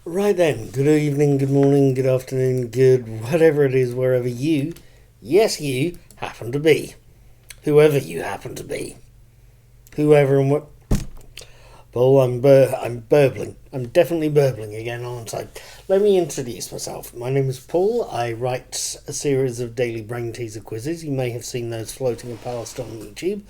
Right then, good evening, good morning, good afternoon, good whatever it is, wherever you, yes you, happen to be. Whoever you happen to be. Whoever and what... Paul, I'm burbling. I'm definitely burbling again, aren't I? Let me introduce myself. My name is Paul. I write a series of daily brain teaser quizzes. You may have seen those floating past on YouTube.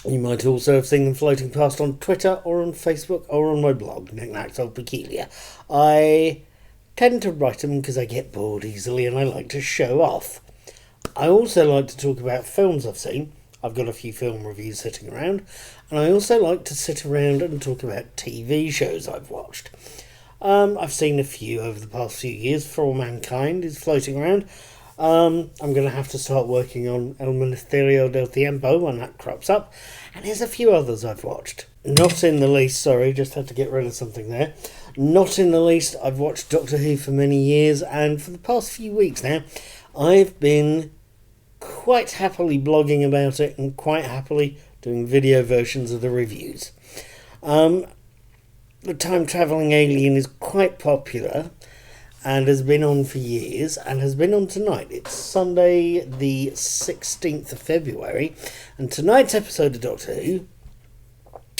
You might also have seen them floating past on Twitter or on Facebook or on my blog, Knickknacks of Peculiar. I tend to write them because I get bored easily and I like to show off. I also like to talk about films I've seen. I've got a few film reviews sitting around. And I also like to sit around and talk about TV shows I've watched. I've seen a few over the past few years. For All Mankind is floating around. I'm going to have to start working on El Ministerio del Tiempo when that crops up. And there's a few others I've watched. Not in the least, sorry, just had to get rid of something there. Not in the least, I've watched Doctor Who for many years, and for the past few weeks now, I've been quite happily blogging about it and quite happily doing video versions of the reviews. The Time Travelling Alien is quite popular and has been on for years and has been on tonight. It's Sunday the 16th of February, and tonight's episode of Doctor Who,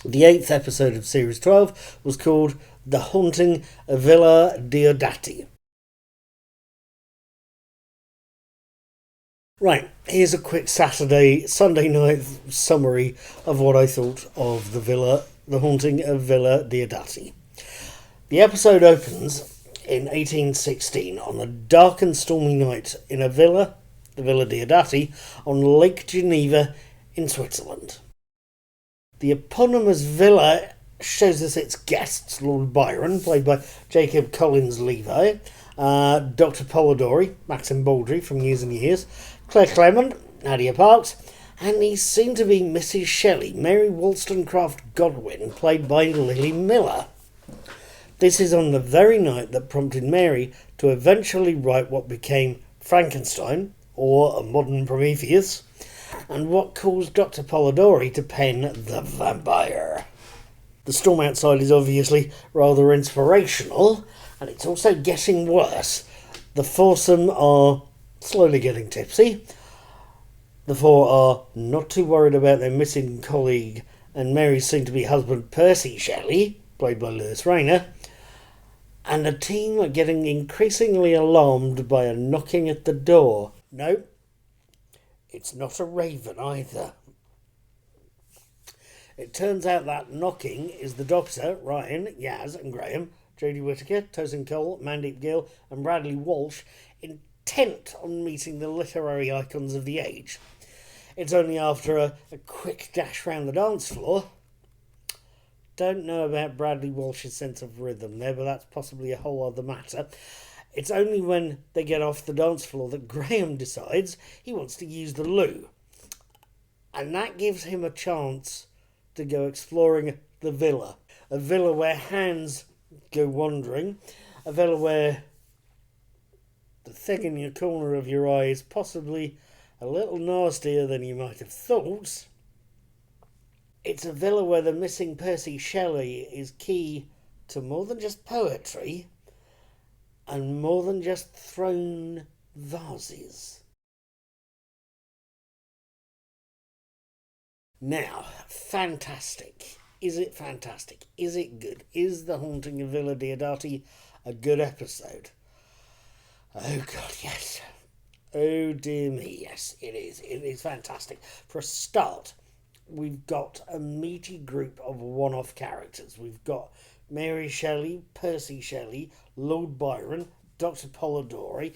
the 8th episode of Series 12, was called The Haunting of Villa Diodati. Right, here's a quick Sunday night summary of what I thought of The Haunting of Villa Diodati. The episode opens in 1816 on a dark and stormy night in a villa, the Villa Diodati, on Lake Geneva in Switzerland. The eponymous villa shows us its guests: Lord Byron, played by Jacob Collins-Levi, Dr. Polidori, Maxim Baldry from Years and Years, Claire Clement, Nadia Parks, and the soon-to-be Mrs. Shelley, Mary Wollstonecraft Godwin, played by Lily Miller. This is on the very night that prompted Mary to eventually write what became Frankenstein, or a modern Prometheus, and what caused Dr. Polidori to pen The Vampire. The storm outside is obviously rather inspirational, and it's also getting worse. The foursome are slowly getting tipsy. The four are not too worried about their missing colleague and Mary's soon-to-be husband Percy Shelley, played by Lewis Rayner, and the team are getting increasingly alarmed by a knocking at the door. No, it's not a raven either. It turns out that knocking is the Doctor, Ryan, Yaz and Graham, Jodie Whittaker, Tosin Cole, Mandeep Gill and Bradley Walsh, intent on meeting the literary icons of the age. It's only after a quick dash round the dance floor. Don't know about Bradley Walsh's sense of rhythm there, but that's possibly a whole other matter. It's only when they get off the dance floor that Graham decides he wants to use the loo. And that gives him a chance to go exploring the villa. A villa where hands go wandering. A villa where the thing in your corner of your eye is possibly a little nastier than you might have thought. It's a villa where the missing Percy Shelley is key to more than just poetry and more than just thrown vases. Now, fantastic. Is it fantastic? Is it good? Is The Haunting of Villa Diodati a good episode? Oh God, yes. Oh dear me, yes, it is. It is fantastic. For a start, we've got a meaty group of one-off characters. We've got Mary Shelley, Percy Shelley, Lord Byron, Dr. Polidori.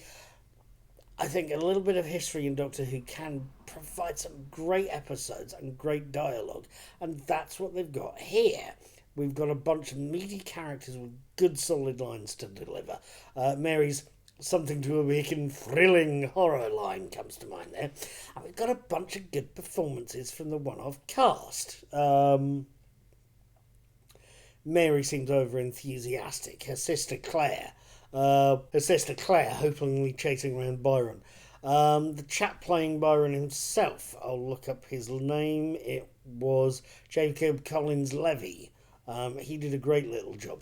I think a little bit of history in Doctor Who can provide some great episodes and great dialogue, and that's what they've got here. We've got a bunch of meaty characters with good solid lines to deliver. Mary's something to awaken thrilling horror line comes to mind there. And we've got a bunch of good performances from the one-off cast. Mary seems over-enthusiastic. Her sister Claire hopefully chasing around Byron. The chap playing Byron himself, I'll look up his name. It was Jacob Collins Levy. He did a great little job.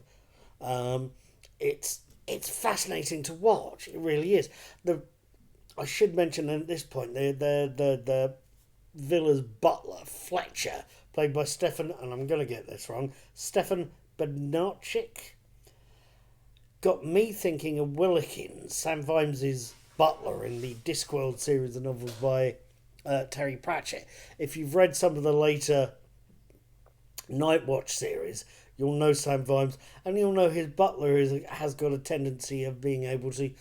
Um, it's fascinating to watch. It really is. I should mention at this point the Villa's butler Fletcher, played by Stefan, and I'm going to get this wrong, Stefan Benarchik, got me thinking of Willikins, Sam Vimes' butler in the Discworld series of novels by Terry Pratchett. If you've read some of the later Nightwatch series, you'll know Sam Vimes, and you'll know his butler has got a tendency of being able to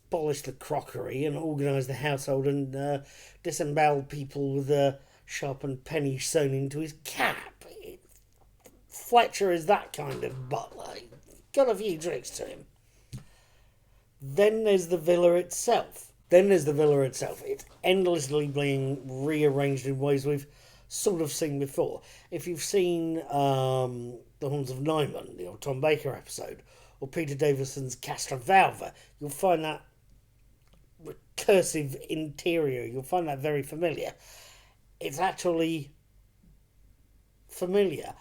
polish the crockery and organise the household and disembowel people with a sharpened penny sewn into his cap. Fletcher is that kind of butler. Got a few tricks to him. Then there's the villa itself. It's endlessly being rearranged in ways we've sort of seen before. If you've seen The Haunts of Nyman, the old Tom Baker episode, or Peter Davison's Castrovalva, you'll find that recursive interior. You'll find that very familiar. It's actually familiar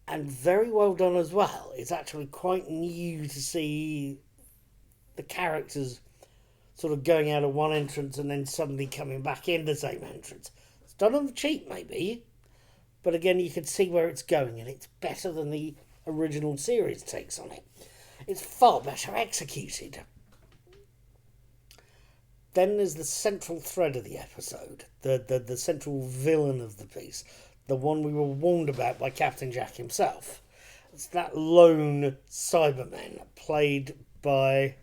and very well done as well. It's actually quite new to see the characters sort of going out of one entrance and then suddenly coming back in the same entrance. It's done on the cheap, maybe, but again, you can see where it's going, and it's better than the original series takes on it. It's far better executed. Then there's the central thread of the episode, the central villain of the piece, the one we were warned about by Captain Jack himself. It's that lone Cyberman, played by...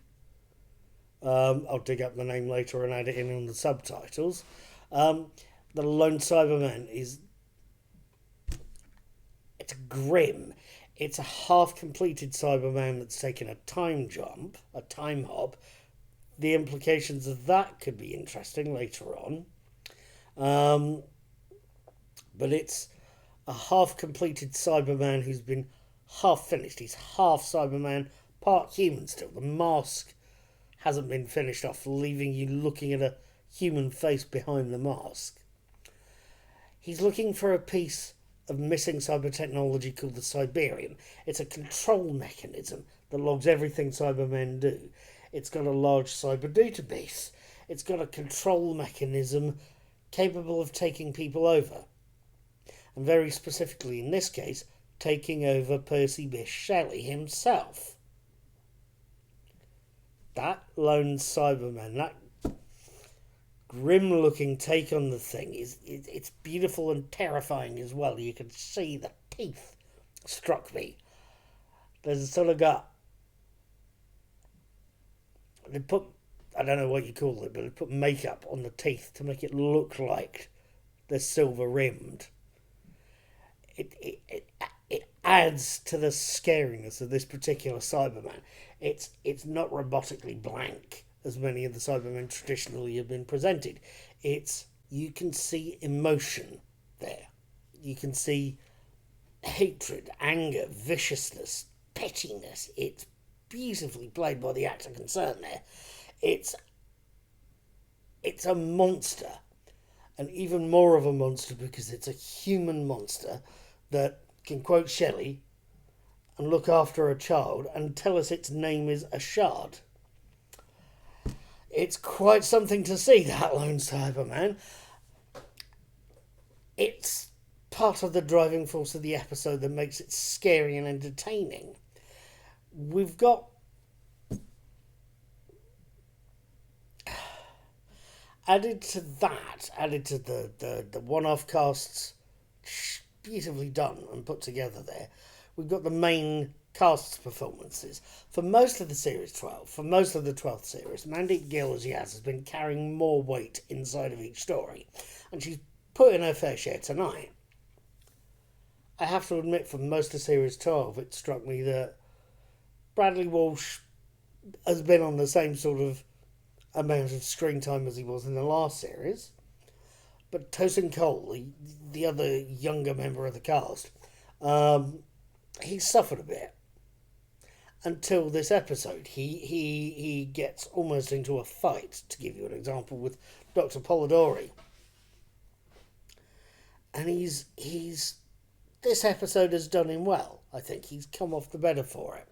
I'll dig up the name later and add it in on the subtitles. The lone Cyberman is... It's grim. It's a half-completed Cyberman that's taken a time jump, a time hop. The implications of that could be interesting later on. But it's a half-completed Cyberman who's been half-finished. He's half Cyberman, part human still. The mask hasn't been finished off, leaving you looking at a human face behind the mask. He's looking for a piece of missing cyber technology called the Cyberium. It's a control mechanism that logs everything Cybermen do. It's got a large cyber database. It's got a control mechanism capable of taking people over. And very specifically in this case, taking over Percy Bysshe Shelley himself. That lone Cyberman, that grim-looking take on the thing, it's beautiful and terrifying as well. You can see the teeth struck me. There's a sort of got... They put, I don't know what you call it, but they put makeup on the teeth to make it look like they're silver-rimmed. It adds to the scariness of this particular Cyberman. It's not robotically blank as many of the Cybermen traditionally have been presented. You can see emotion there. You can see hatred, anger, viciousness, pettiness. It's beautifully played by the actor concerned there. It's a monster, and even more of a monster because it's a human monster that can quote Shelley and look after a child and tell us its name is Ashard. It's quite something to see, that lone Cyberman. It's part of the driving force of the episode that makes it scary and entertaining. We've got added to the one-off casts, beautifully done and put together there. We've got the main cast's performances. For most of the Series 12, for most of the 12th series, Mandeep Gill as Yaz has been carrying more weight inside of each story, and she's put in her fair share tonight. I have to admit, for most of Series 12, it struck me that Bradley Walsh has been on the same sort of amount of screen time as he was in the last series. But Tosin Cole, the other younger member of the cast, he suffered a bit. until this episode. He gets almost into a fight, to give you an example, with Dr. Polidori. And he's this episode has done him well. I think he's come off the better for it.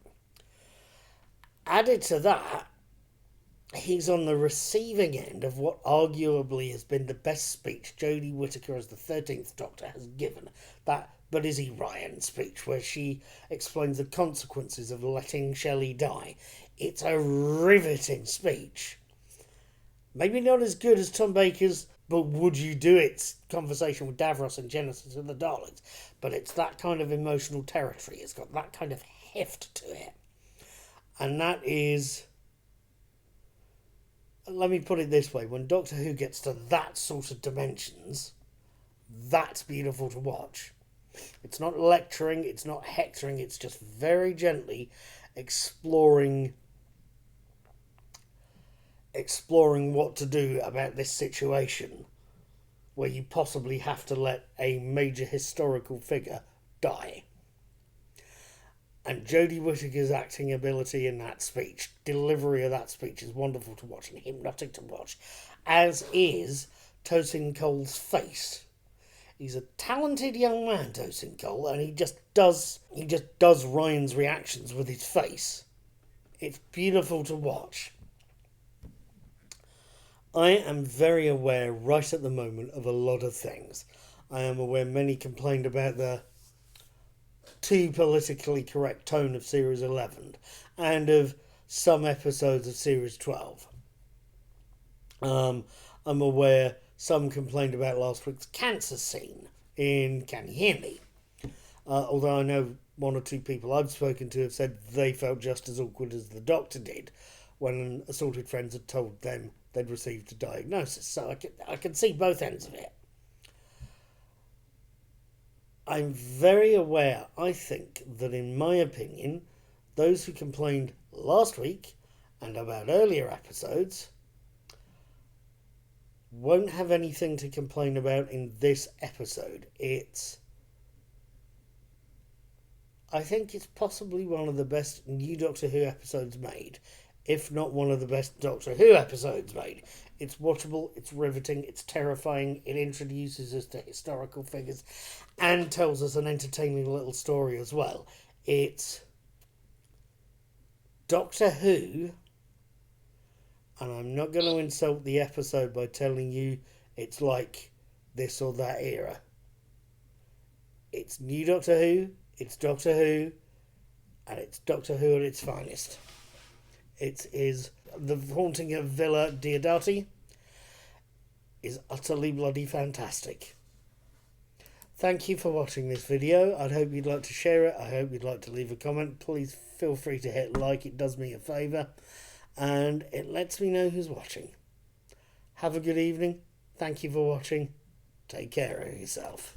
Added to that, he's on the receiving end of what arguably has been the best speech Jodie Whittaker as the 13th Doctor has given. That But Is He Ryan speech, where she explains the consequences of letting Shelley die. It's a riveting speech. Maybe not as good as Tom Baker's But Would You Do It conversation with Davros and Genesis of the Daleks. But it's that kind of emotional territory. It's got that kind of heft to it. And that is... Let me put it this way. When Doctor Who gets to that sort of dimensions, that's beautiful to watch. It's not lecturing, it's not hectoring, it's just very gently exploring what to do about this situation where you possibly have to let a major historical figure die. And Jodie Whittaker's acting ability in that speech, delivery of that speech, is wonderful to watch and hypnotic to watch, as is Tosin Cole's face. He's a talented young man, Tosin Cole, and he just does Ryan's reactions with his face. It's beautiful to watch. I am very aware right at the moment of a lot of things. I am aware many complained about the too politically correct tone of Series 11 and of some episodes of Series 12. I'm aware some complained about last week's cancer scene in Can You Hear Me? Although I know one or two people I've spoken to have said they felt just as awkward as the Doctor did when Assaulted Friends had told them they'd received a diagnosis. So I can see both ends of it. I'm very aware, I think, that in my opinion, those who complained last week and about earlier episodes won't have anything to complain about in this episode. I think it's possibly one of the best new Doctor Who episodes made, if not one of the best Doctor Who episodes made. It's watchable, it's riveting, it's terrifying, it introduces us to historical figures and tells us an entertaining little story as well. It's Doctor Who, and I'm not going to insult the episode by telling you it's like this or that era. It's new Doctor Who, it's Doctor Who, and it's Doctor Who at its finest. It is The Haunting of Villa Diodati is utterly bloody fantastic. Thank you for watching this video. I hope you'd like to share it. I hope you'd like to leave a comment. Please feel free to hit like. It does me a favour. And it lets me know who's watching. Have a good evening. Thank you for watching. Take care of yourself.